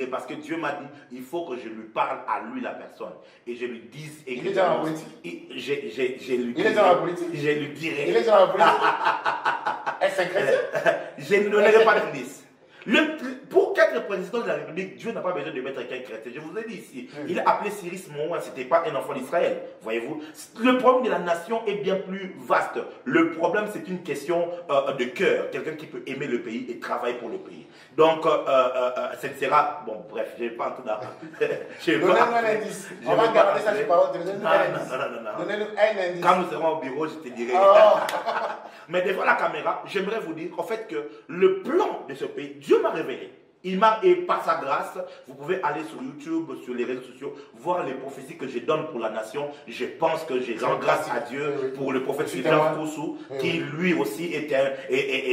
dirai, parce que Dieu m'a dit, il faut que je lui parle à lui, la personne. Et je lui dise... Il est déjà en politique. Je lui Il est déjà en politique. Je lui dirai... Il est déjà en politique. Est-ce un chrétien? Je ne donnerai pas d'indice. Pour être président de la République, Dieu n'a pas besoin de mettre quelqu'un chrétien. Je vous ai dit ici, il a appelé Cyrus Mouan, ce n'était pas un enfant d'Israël. Voyez-vous, le problème de la nation est bien plus vaste. Le problème, c'est une question de cœur. Quelqu'un qui peut aimer le pays et travailler pour le pays. Donc, ce sera... Bon, bref, je n'ai pas en tout d'argent. Donnez-nous un indice. On va garder ça sur parole. Donnez-nous un indice. Non. Donnez-nous un indice. Quand nous serons au bureau, je te dirai. Oh. Mais devant la caméra, j'aimerais vous dire en fait que le plan de ce pays, Dieu m'a révélé. Et par sa grâce, vous pouvez aller sur YouTube, sur les réseaux sociaux, voir les prophéties que je donne pour la nation. Je pense que je rends grâce à Dieu pour le prophète Sylvain Koussou, qui lui aussi est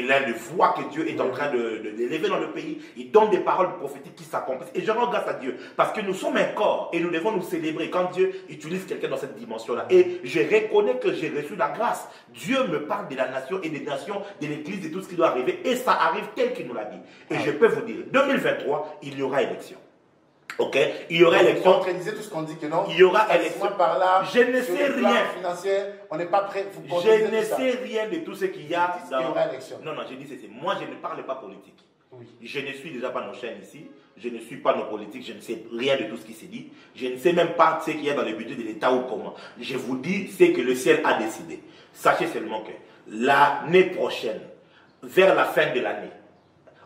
l'un des voix que Dieu est en train d'élever dans le pays. Il donne des paroles prophétiques qui s'accomplissent. Et je rends grâce à Dieu, parce que nous sommes un corps et nous devons nous célébrer quand Dieu utilise quelqu'un dans cette dimension-là. Et je reconnais que j'ai reçu la grâce. Dieu me parle de la nation et des nations, de l'église, de tout ce qui doit arriver. Et ça arrive tel qu'il nous l'a dit. Et je peux vous dire, 2023, il y aura élection. Ok? Il y aura élection. Concrétiser tout ce qu'on dit que non. Il y aura élection. Par là, je ne sais rien. Financier, on n'est pas prêt. Je ne sais rien de tout ce qu'il y a. Il y aura élection. Non, j'ai dit ceci. Moi, je ne parle pas politique. Oui. Je ne suis déjà pas nos chaînes ici. Je ne suis pas nos politiques. Je ne sais rien de tout ce qui s'est dit. Je ne sais même pas ce qu'il y a dans le budget de l'État ou comment. Je vous dis ce que le ciel a décidé. Sachez seulement que l'année prochaine, vers la fin de l'année,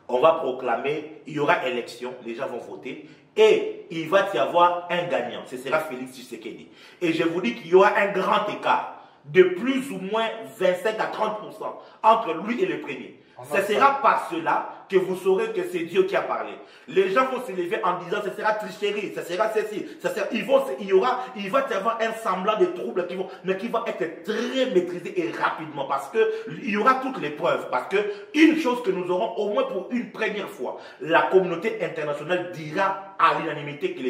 on va proclamer, il y aura élection, les gens vont voter, et il va y avoir un gagnant, ce sera Félix Tshisekedi. Et je vous dis qu'il y aura un grand écart de plus ou moins 25 à 30% entre lui et le premier. Ce sera par cela que vous saurez que c'est Dieu qui a parlé. Les gens vont se lever en disant ce sera tricherie, ce sera ceci, il va y avoir un semblant de troubles mais qui va être très maîtrisé et rapidement parce qu'il y aura toutes les preuves. Parce que une chose que nous aurons au moins pour une première fois, la communauté internationale dira à l'unanimité que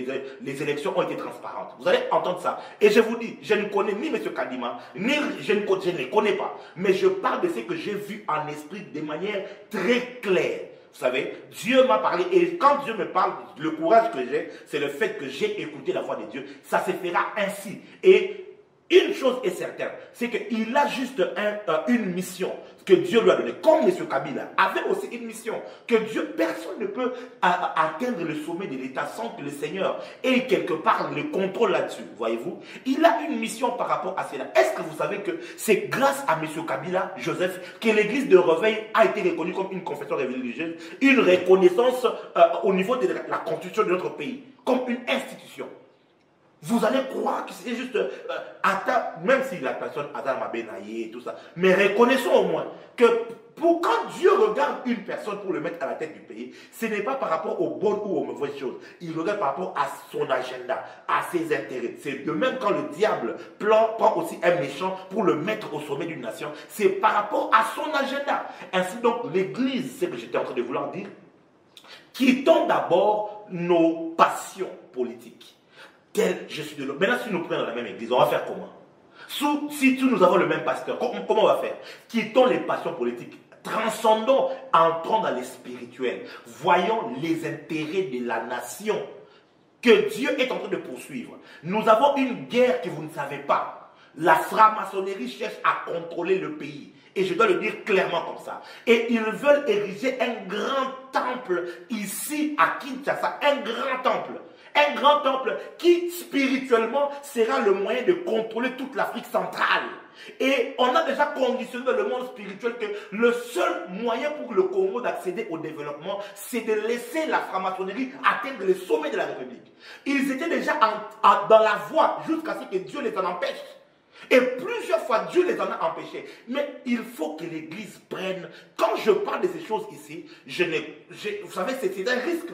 les élections ont été transparentes. Vous allez entendre ça. Et je vous dis, je ne connais ni M. Kadima, ni je ne les connais pas. Mais je parle de ce que j'ai vu en esprit de manière très claire. Vous savez, Dieu m'a parlé et quand Dieu me parle, le courage que j'ai, c'est le fait que j'ai écouté la voix de Dieu. Ça se fera ainsi. Et une chose est certaine, c'est qu'il a juste une mission que Dieu lui a donnée. Comme M. Kabila avait aussi une mission que Dieu, personne ne peut atteindre le sommet de l'État sans que le Seigneur ait quelque part le contrôle là-dessus. Voyez-vous, il a une mission par rapport à cela. Est-ce que vous savez que c'est grâce à M. Kabila, Joseph, que l'église de Réveil a été reconnue comme une confession religieuse, une reconnaissance au niveau de la constitution de notre pays, comme une institution? Vous allez croire que c'est juste, même si la personne Adam m'a bénaillé et tout ça, mais reconnaissons au moins que quand Dieu regarde une personne pour le mettre à la tête du pays, ce n'est pas par rapport aux bonnes ou aux mauvaises choses. Il regarde par rapport à son agenda, à ses intérêts. C'est de même quand le diable prend aussi un méchant pour le mettre au sommet d'une nation, c'est par rapport à son agenda. Ainsi donc, l'Église, c'est ce que j'étais en train de vouloir dire, quittons d'abord nos passions politiques. Je suis de l'autre. Maintenant, si nous prenons la même église, on va faire comment? Si nous avons le même pasteur, comment on va faire? Quittons les passions politiques. Transcendons, entrons dans les spirituels. Voyons les intérêts de la nation que Dieu est en train de poursuivre. Nous avons une guerre que vous ne savez pas. La franc-maçonnerie cherche à contrôler le pays. Et je dois le dire clairement comme ça. Et ils veulent ériger un grand temple ici à Kinshasa. Un grand temple. Un grand temple qui spirituellement sera le moyen de contrôler toute l'Afrique centrale. Et on a déjà conditionné dans le monde spirituel que le seul moyen pour le Congo d'accéder au développement, c'est de laisser la franc-maçonnerie atteindre le sommet de la République. Ils étaient déjà dans la voie jusqu'à ce que Dieu les en empêche. Et plusieurs fois, Dieu les en a empêchés. Mais il faut que l'Église prenne... Quand je parle de ces choses ici, vous savez, c'est un risque.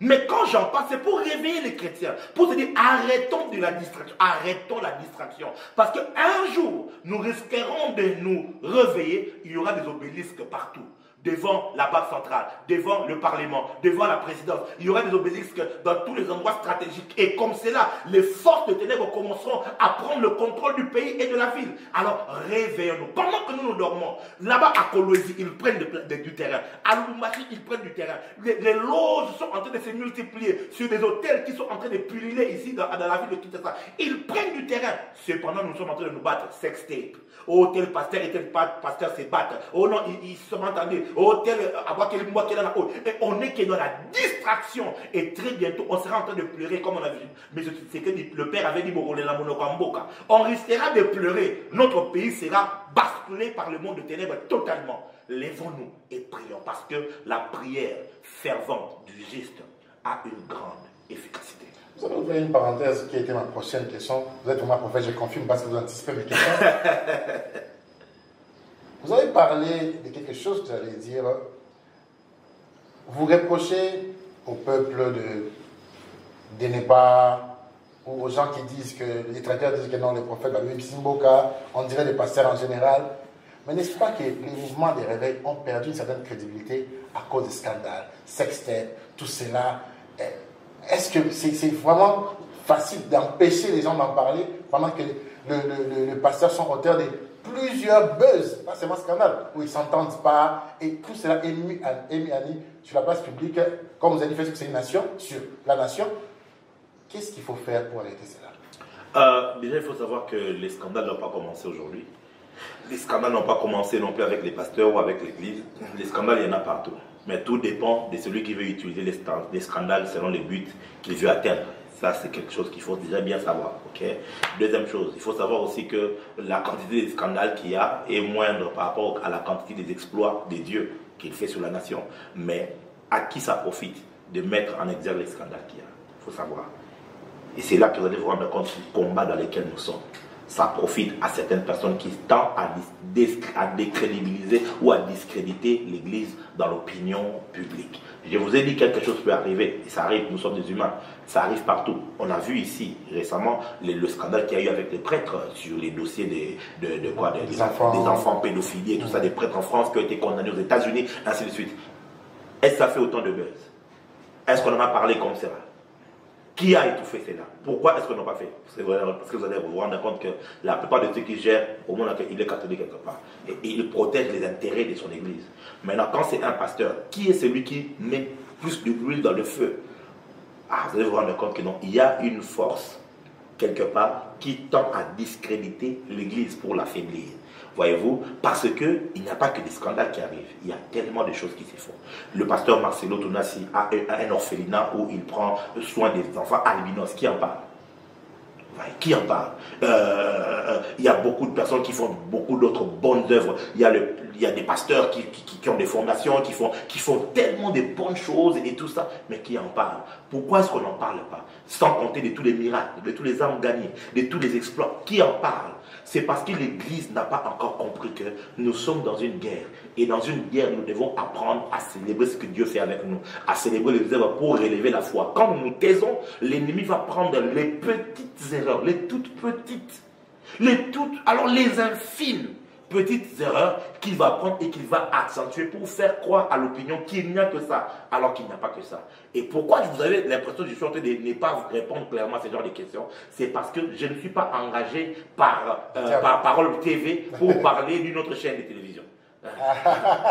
Mais quand j'en parle, c'est pour réveiller les chrétiens. Pour se dire, arrêtons de la distraction. Arrêtons la distraction. Parce qu'un jour, nous risquerons de nous réveiller. Il y aura des obélisques partout. devant la Banque centrale, devant le Parlement, devant la présidence. Il y aura des obélisques dans tous les endroits stratégiques. Et comme cela, les forces de ténèbres commenceront à prendre le contrôle du pays et de la ville. Alors réveillons-nous. Pendant que nous dormons, là-bas à Kolwezi, ils prennent du terrain. À Lubumbashi, ils prennent du terrain. Les loges sont en train de se multiplier sur des hôtels qui sont en train de pulluler ici dans la ville de Kinshasa. Ils prennent du terrain. Cependant, nous sommes en train de nous battre. Sextape. Oh, tel pasteur et tel pasteur se battent. Oh non, ils se m'entendent. Oh, tel et on est que dans la distraction. Et très bientôt, on sera en train de pleurer comme on a vu. Mais c'est que le père avait dit on risquera de pleurer. Notre pays sera basculé par le monde de ténèbres totalement. Lèvons-nous et prions parce que la prière fervente du juste a une grande efficacité. Vous avez ouvert une parenthèse qui a été ma prochaine question. Vous êtes vraiment prophète, je confirme parce que vous anticipez mes questions. Vous avez parlé de quelque chose que j'allais dire. Vous reprochez au peuple de ne pas, ou aux gens qui disent que, les traiteurs disent que non, les prophètes, même Simboka, on dirait les pasteurs en général. Mais n'est-ce pas que les mouvements des réveils ont perdu une certaine crédibilité à cause des scandales, sextape, tout cela? Est-ce que c'est vraiment facile d'empêcher les gens d'en parler pendant que les pasteurs sont auteurs de plusieurs buzz, pas seulement scandales, où ils ne s'entendent pas, et tout cela est mis à nu sur la place publique, comme vous avez fait sur une nation, sur la nation. Qu'est-ce qu'il faut faire pour arrêter cela? Déjà, il faut savoir que les scandales n'ont pas commencé aujourd'hui. Les scandales n'ont pas commencé non plus avec les pasteurs ou avec l'église. Les scandales, il y en a partout. Mais tout dépend de celui qui veut utiliser les scandales selon les buts qu'il veut atteindre. Ça, c'est quelque chose qu'il faut déjà bien savoir. Okay? Deuxième chose, il faut savoir aussi que la quantité de scandales qu'il y a est moindre par rapport à la quantité des exploits de Dieu qu'il fait sur la nation. Mais à qui ça profite de mettre en exergue les scandales qu'il y a? Il faut savoir. Et c'est là que vous allez vous rendre compte du combat dans lequel nous sommes. Ça profite à certaines personnes qui tendent à décrédibiliser ou à discréditer l'Église dans l'opinion publique. Je vous ai dit quelque chose peut arriver, et ça arrive, nous sommes des humains, ça arrive partout. On a vu ici récemment le scandale qu'il y a eu avec les prêtres sur les dossiers des enfants pédophiles et tout ça, des prêtres en France qui ont été condamnés aux États-Unis, ainsi de suite. Est-ce que ça fait autant de buzz? Est-ce qu'on en a parlé comme ça? Qui a étouffé cela? Pourquoi est-ce qu'on n'a pas fait? Parce que vous allez vous rendre compte que la plupart de ceux qui gèrent, au monde, il est catholique quelque part. Et il protège les intérêts de son église. Maintenant, quand c'est un pasteur, qui est celui qui met plus de l'huile dans le feu? Vous allez vous rendre compte que non, il y a une force, quelque part, qui tend à discréditer l'église pour l'affaiblir. Voyez-vous, parce qu'il n'y a pas que des scandales qui arrivent, il y a tellement de choses qui se font. Le pasteur Marcelo Tonassi a un orphelinat où il prend soin des enfants albinos. Qui en parle? Qui en parle? Il y a beaucoup de personnes qui font beaucoup d'autres bonnes œuvres. Il y a des pasteurs qui ont des formations, qui font tellement de bonnes choses et tout ça, mais qui en parlent? Pourquoi est-ce qu'on n'en parle pas? Sans compter de tous les miracles, de tous les âmes gagnées, de tous les exploits. Qui en parle? C'est parce que l'Église n'a pas encore compris que nous sommes dans une guerre. Et dans une guerre, nous devons apprendre à célébrer ce que Dieu fait avec nous, à célébrer les œuvres pour relever la foi. Quand nous nous taisons, l'ennemi va prendre les petites erreurs, les toutes petites, alors les infimes petites erreurs qu'il va prendre et qu'il va accentuer pour faire croire à l'opinion qu'il n'y a que ça, alors qu'il n'y a pas que ça. Et pourquoi vous avez l'impression que je suis en train de ne pas vous répondre clairement à ce genre de questions? C'est parce que je ne suis pas engagé par Parole TV pour parler d'une autre chaîne de télévision.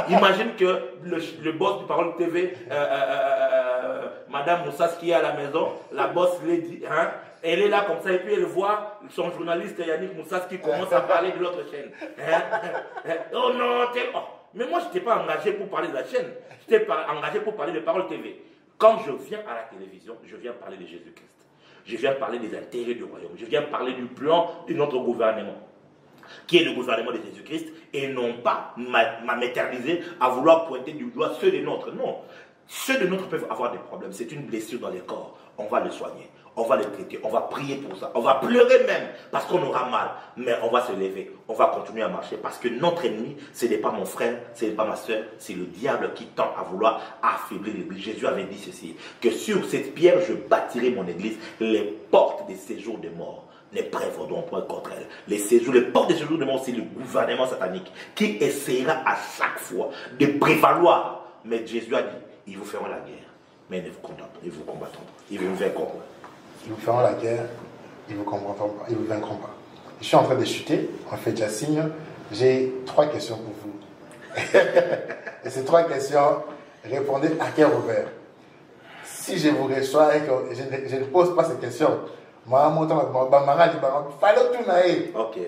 Imagine que le boss de Parole TV, Madame Moussas qui est à la maison, la boss lui dit, elle est là comme ça et puis elle voit son journaliste Yannick Moussas qui commence à parler de l'autre chaîne. Oh non, mais moi je n'étais pas engagé pour parler de la chaîne, j'étais engagé pour parler de Parole TV. Quand je viens à la télévision, je viens parler de Jésus-Christ. Je viens parler des intérêts du royaume. Je viens parler du plan de notre gouvernement, qui est le gouvernement de Jésus-Christ, et non pas m'éterniser à vouloir pointer du doigt ceux des nôtres. Non, ceux des nôtres peuvent avoir des problèmes. C'est une blessure dans les corps. On va le soigner. On va le traiter, on va prier pour ça, on va pleurer même parce qu'on aura mal, mais on va se lever, on va continuer à marcher parce que notre ennemi, ce n'est pas mon frère, ce n'est pas ma soeur, c'est le diable qui tend à vouloir affaiblir l'église. Jésus avait dit ceci, que sur cette pierre je bâtirai mon église, les portes des séjours des morts ne prévaudront point contre elle. Les portes de séjour de mort, c'est le gouvernement satanique qui essaiera à chaque fois de prévaloir. Mais Jésus a dit, ils vous feront la guerre, mais ne vous combattront pas. Ils vous vaincront pas. Ils vous feront la guerre, ils ne vous combattront pas, ils ne vous vaincront pas. Je suis en train de chuter, on fait déjà signe. J'ai 3 questions pour vous. Et ces 3 questions, répondez à cœur ouvert. Si je vous reçois et que je ne pose pas ces questions, moi, mon temps, fallait tout naïf. Ok.